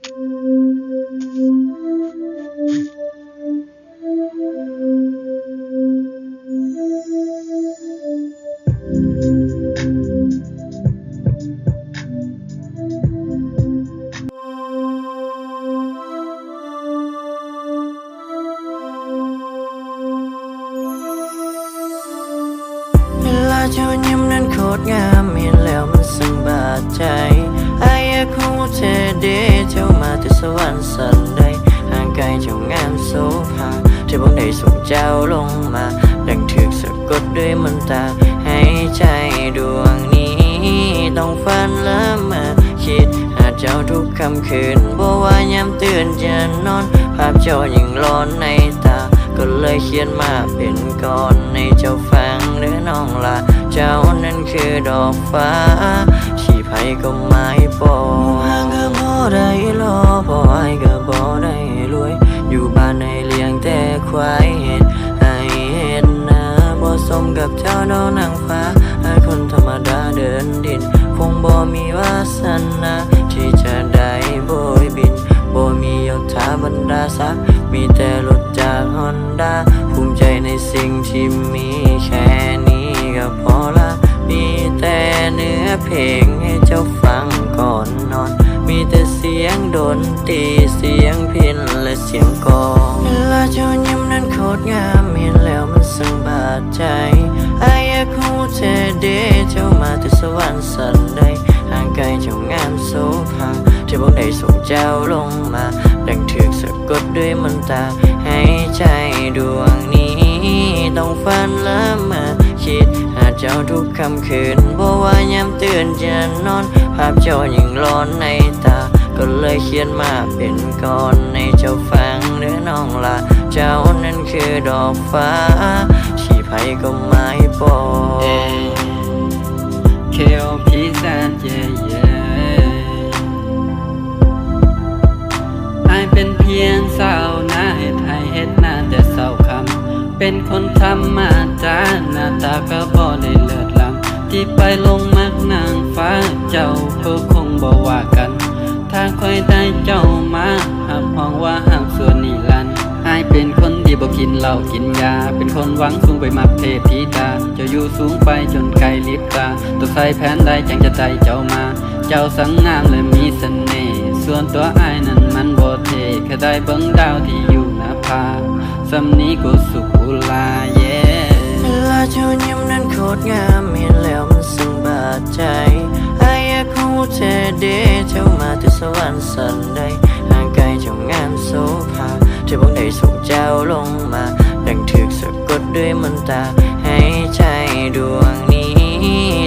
เจ้ายิ้มนั้นโคตรงามเห็นแล้วมันสบายใจอายอยากรู้เธอเดเจ้ามาแต่สวรรค์สันใดห่างไกลเจ้างามโสภาเธอบ่ได้ส่งเจ้าลงมาดังถูกสะกดด้วยมนตราให้ใจดวงนี้ต้องฝันละเมอคิดหาเจ้าทุกค่ำคืนบ่ว่ายามตื่นจะนอนภาพเจ้ายังร้อนในตาก็เลยเขียนมาเป็นกรให้เจ้าฟังหรือน้องละเจ้านั้นคือดอกฟ้าที่ไผก็ไม่ปองห่างก็บ่ได้รอบ่อายก็บ่ได้รวยอยู่บ้านในเลี้ยงแต่ควายเห็ดให้เห็ดนาบ่สมกับเจ้าดอกนางฟ้าคนธรรมดาเดินดินคงบ่มีวาสนาที่จะได้โบยบินบ่มียศถาบรรดาศักดิ์มีแต่รถจากฮอนด้าภูมิใจในสิ่งที่มีแค่นี้ก็พอละมีแต่เนื้อเพลงให้เจ้าฟังก่อนนอนมีแต่เสียงดนตรีเสียงพิณและเสียงกลองเวลาเจ้ายิ้มนั้นโคตรงามเห็นแล้วมันสบายใจอายอยากรู้เธอเดเจ้ามาแต่สวรรค์สันใดห่างไกลเจ้างามโสภาเธอบ่ได้ส่งเจ้าลงมาดังถูกสะกดด้วยมนตราให้ใจดวงนี้ต้องฝันละเมอคิดหาเจ้าทุกค่ำคืนบ่ว่ายามตื่นจะนอนภาพเจ้ายังร้อนในตาก็เลยเขียนมาเป็นกรให้เจ้าฟังหรือน้องละเจ้านั้นคือดอกฟ้าที่ไผก็ไม่ปอง KOP แสนเย่เย่อายเป็นเพียงสาวนาเฮ็ดให้เฮ็ดหน้าแต่เศร้าคำเป็นคนธรรมดาหน้าตาก็บ่ได้เลิศล้ำที่ไปลงมักนางฟ้าเจ้าก็คงบ่ว่ากันถ้าค่อยได้เจ้ามาหับห้องว่าหักส่วนนิรันดร์อายเป็นคนที่บ่กินเหล้ากินยาเป็นคนหวังสูงไปมักเทพธิดาเจ้าอยู่สูงไปจนไกลลิบตาต้องใส่แผนใดจังจะใจเจ้ามาเจ้าสังงามและมีเสน่ห์ส่วนตัวอายนั้นมันบ่เท่แค่ได้เบิ่งดาวที่อยู่หน้าผาสำนี้ก็สุขอุลาเย่เวลาเจ้ายิ้มนั้นโคตรงามเห็นแล้วมันสบายใจอายอยากรู้เธอเดเจ้ามาแต่สวรรค์สันใดห่างไกลเจ้างามโสภาเธอบ่ได้ส่งเจ้าลงมาดังถูกสะกดด้วยมนตราให้ใจดวงนี้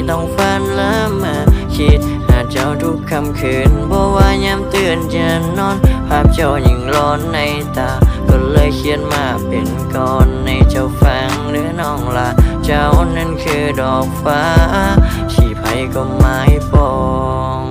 ต้องฝันละเมอคิดหาเจ้าทุกค่ำคืนบ่ว่ายามตื่นจะนอนภาพเจ้ายังร้อนในตาก็เลยเขียนมาเป็นกรให้เจ้าฟังหรือน้องละเจ้านั้นคือดอกฟ้าที่ไผก็ไม่ปอง